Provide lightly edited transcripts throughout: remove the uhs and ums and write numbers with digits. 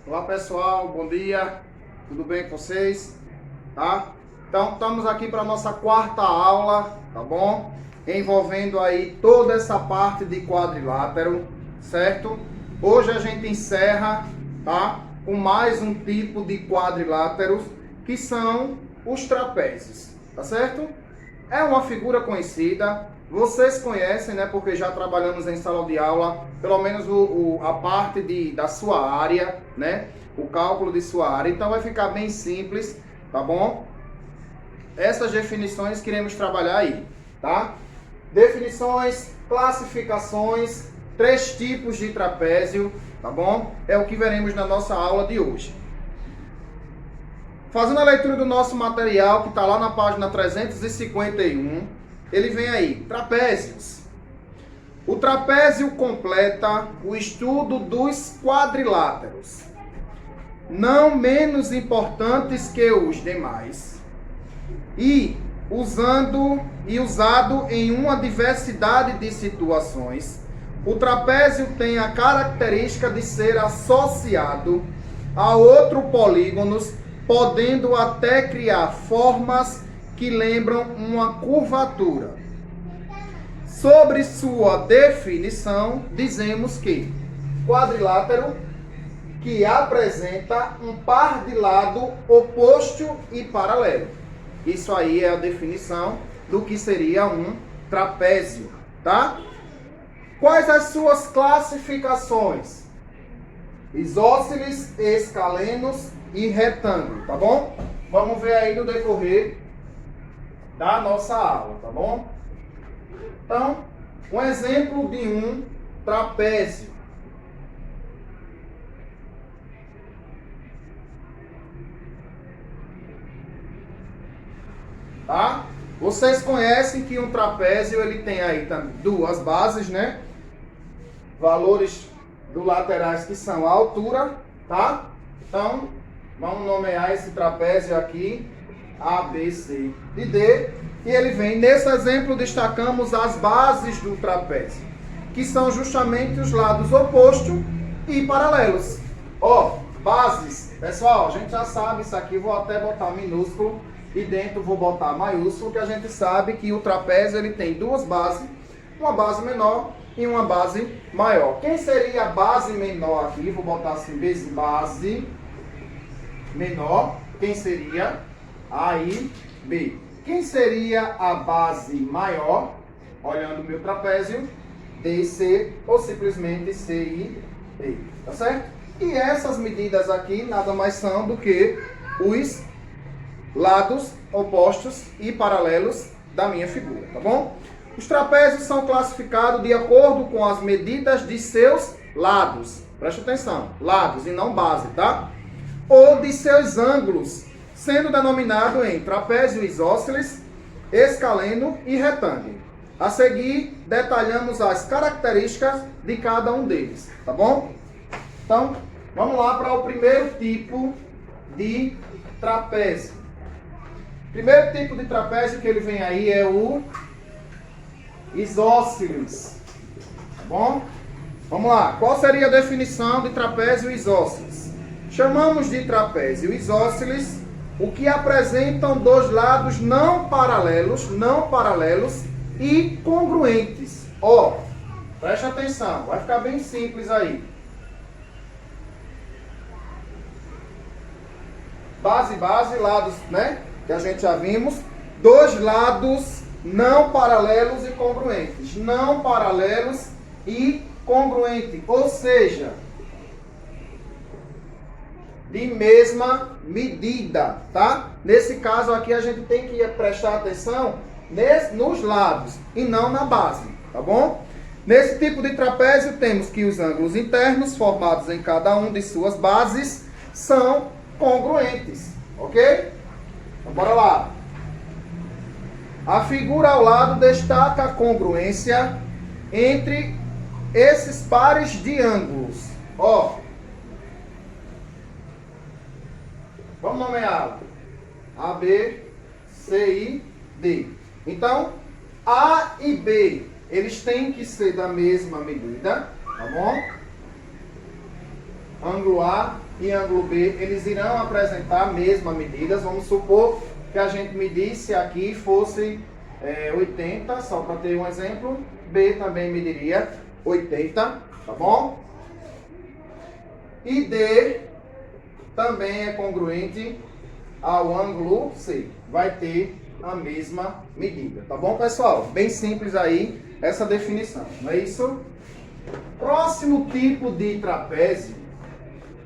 Olá pessoal, bom dia, tudo bem com vocês? Tá? Então estamos aqui para a nossa quarta aula, tá bom? Envolvendo aí toda essa parte de quadrilátero, certo? Hoje a gente encerra, tá? Com mais um tipo de quadriláteros, que são os trapézios, tá certo? É uma figura conhecida, vocês conhecem, né? Porque já trabalhamos em sala de aula, pelo menos a parte da sua área, né? O cálculo de sua área. Então vai ficar bem simples, tá bom? Essas definições que iremos trabalhar aí, tá? Definições, classificações, 3 tipos de trapézio, tá bom? É o que veremos na nossa aula de hoje. Fazendo a leitura do nosso material, que está lá na página 351, ele vem aí, trapézios. O trapézio completa o estudo dos quadriláteros, não menos importantes que os demais, e usado em uma diversidade de situações. O trapézio tem a característica de ser associado a outros polígonos, podendo até criar formas que lembram uma curvatura. Sobre sua definição, dizemos que quadrilátero que apresenta um par de lado oposto e paralelo. Isso aí é a definição do que seria um trapézio, tá? Quais as suas classificações? Isósceles, escalenos e retângulo, tá bom? Vamos ver aí no decorrer da nossa aula, tá bom? Então, um exemplo de um trapézio. Tá? Vocês conhecem que um trapézio ele tem aí também duas bases, né? Valores do laterais que são a altura, tá? Então, vamos nomear esse trapézio aqui A, B, C e D. E ele vem, nesse exemplo, destacamos as bases do trapézio, que são justamente os lados opostos e paralelos. Ó, bases. Pessoal, a gente já sabe isso aqui, vou até botar minúsculo e dentro vou botar maiúsculo, que a gente sabe que o trapézio ele tem duas bases, uma base menor e uma base maior. Quem seria a base menor aqui? Vou botar assim, base menor. Quem seria? A e B. Quem seria a base maior? Olhando o meu trapézio, D e C, ou simplesmente C e D. Tá certo? E essas medidas aqui nada mais são do que os lados opostos e paralelos da minha figura, tá bom? Os trapézios são classificados de acordo com as medidas de seus lados. Presta atenção, lados e não base, tá? Ou de seus ângulos, sendo denominado em trapézio isósceles, escaleno e retângulo. A seguir, detalhamos as características de cada um deles, tá bom? Então, vamos lá para o primeiro tipo de trapézio. O primeiro tipo de trapézio que ele vem aí é o isósceles, tá bom? Vamos lá, qual seria a definição de trapézio isósceles? Chamamos de trapézio isósceles o que apresentam dois lados não paralelos e congruentes. Ó, preste atenção, vai ficar bem simples aí. Base, lados, né? Que a gente já vimos. Dois lados não paralelos e congruentes. Não paralelos e congruentes. Ou seja, de mesma medida, tá? Nesse caso aqui a gente tem que prestar atenção nos lados e não na base, tá bom? Nesse tipo de trapézio temos que os ângulos internos formados em cada um de suas bases são congruentes, ok? Então bora lá. A figura ao lado destaca a congruência entre esses pares de ângulos. Ó, vamos nomeá-lo. A, B, C e D. Então, A e B, eles têm que ser da mesma medida, tá bom? ângulo A e ângulo B, eles irão apresentar a mesma medida. Vamos supor que a gente medisse aqui fosse 80, só para ter um exemplo. B também mediria 80, tá bom? E D também é congruente ao ângulo C. Vai ter a mesma medida, tá bom, pessoal? Bem simples aí essa definição, não é isso? Próximo tipo de trapézio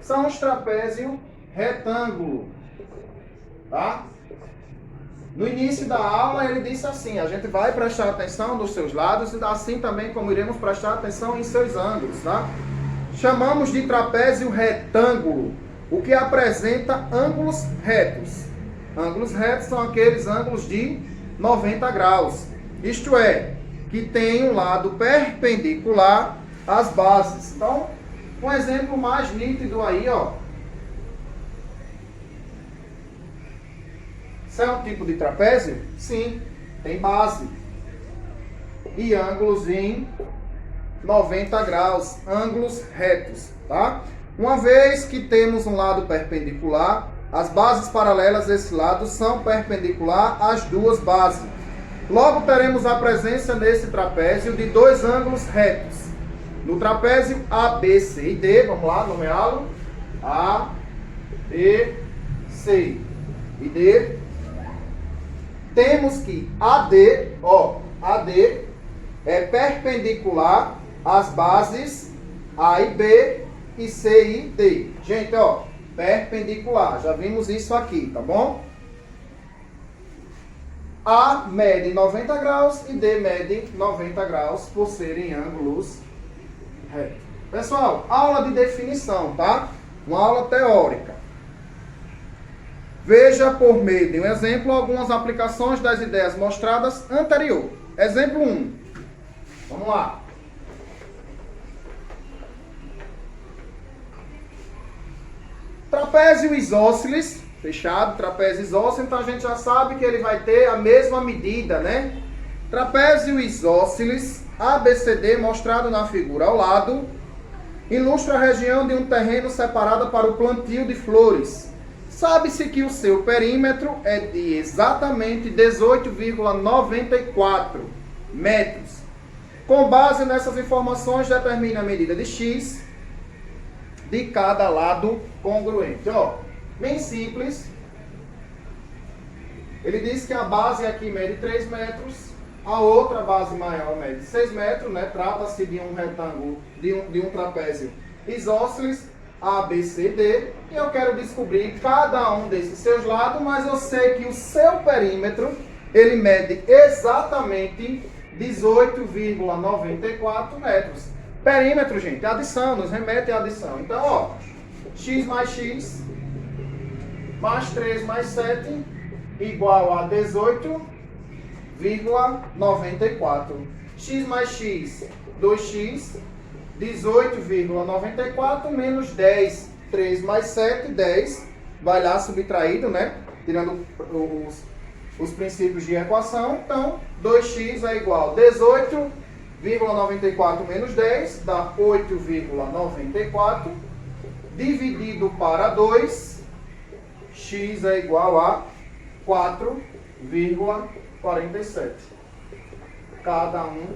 são os trapézios retângulo, tá? No início da aula ele disse assim, a gente vai prestar atenção dos seus lados e assim também como iremos prestar atenção em seus ângulos, tá? Chamamos de trapézio retângulo, o que apresenta ângulos retos. Ângulos retos são aqueles ângulos de 90 graus, isto é, que tem um lado perpendicular às bases. Então, um exemplo mais nítido aí, ó. Isso é um tipo de trapézio? Sim, tem base e ângulos em 90 graus, ângulos retos, tá? Uma vez que temos um lado perpendicular, as bases paralelas desse lado são perpendicular às duas bases. Logo teremos a presença nesse trapézio de dois ângulos retos. No trapézio A, B, C e D, vamos lá, nomeá-lo. A, B, C e D. Temos que AD, ó, AD é perpendicular às bases A e B e C e D. Gente, ó, perpendicular, já vimos isso aqui, tá bom? A mede 90 graus e D mede 90 graus por serem ângulos retos. Pessoal, aula de definição, tá? Uma aula teórica. Veja por meio de um exemplo algumas aplicações das ideias mostradas anterior. Exemplo 1. Vamos lá. Trapézio isósceles, fechado, trapézio isósceles, então a gente já sabe que ele vai ter a mesma medida, né? Trapézio isósceles, ABCD, mostrado na figura ao lado, ilustra a região de um terreno separada para o plantio de flores. Sabe-se que o seu perímetro é de exatamente 18,94 metros. Com base nessas informações, determine a medida de X de cada lado congruente. Ó, bem simples. Ele diz que a base aqui mede 3 metros, a outra base maior mede 6 metros, né? Trata-se de um retângulo, de um trapézio isósceles, A, B, C, D, e eu quero descobrir cada um desses seus lados, mas eu sei que o seu perímetro, ele mede exatamente 18,94 metros. Perímetro, gente, adição, nos remete à adição. Então, ó, x mais x, mais 3 mais 7, igual a 18,94. X mais x, 2x, 18,94 menos 10. 3 mais 7, 10. Vai lá subtraído, né? Tirando os princípios de equação. Então, 2x é igual a 18,94 menos 10, dá 8,94. Dividido para 2, x é igual a 4,47. Cada um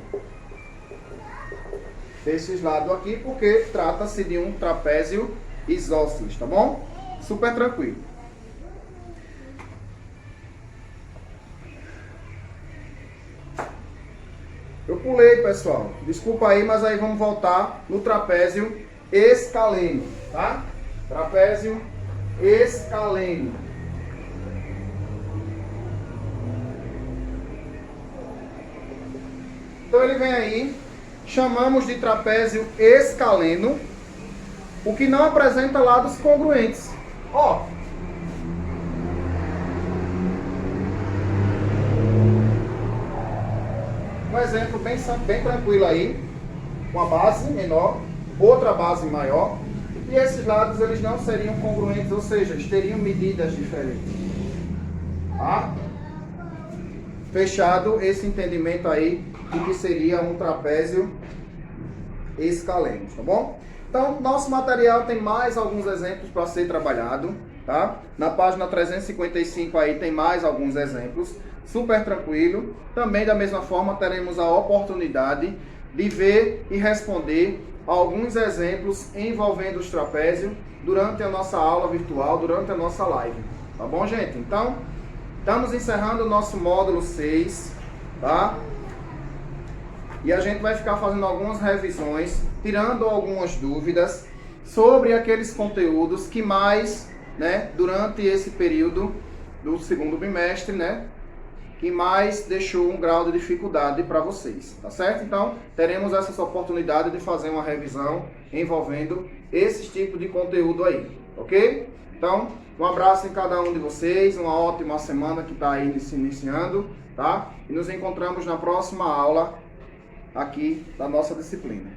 desses lados aqui, porque trata-se de um trapézio isósceles, tá bom? Super tranquilo. Eu pulei, pessoal. Desculpa aí, mas aí vamos voltar no trapézio escaleno, tá? Trapézio escaleno. Então ele vem aí, chamamos de trapézio escaleno, o que não apresenta lados congruentes. Ó, um exemplo bem tranquilo aí, uma base menor, outra base maior, e esses lados eles não seriam congruentes, ou seja, eles teriam medidas diferentes. Tá? Fechado esse entendimento aí de que seria um trapézio escaleno, tá bom? Então, nosso material tem mais alguns exemplos para ser trabalhado, tá? Na página 355 aí tem mais alguns exemplos, super tranquilo. Também da mesma forma teremos a oportunidade de ver e responder alguns exemplos envolvendo os trapézios durante a nossa aula virtual, durante a nossa live. Tá bom, gente? Então, estamos encerrando o nosso módulo 6, tá? E a gente vai ficar fazendo algumas revisões, tirando algumas dúvidas sobre aqueles conteúdos que mais, né, durante esse período do segundo bimestre, né, que mais deixou um grau de dificuldade para vocês, tá certo? Então, teremos essa oportunidade de fazer uma revisão envolvendo esse tipo de conteúdo aí, ok? Então, um abraço em cada um de vocês, uma ótima semana que está aí se iniciando, tá? E nos encontramos na próxima aula aqui da nossa disciplina.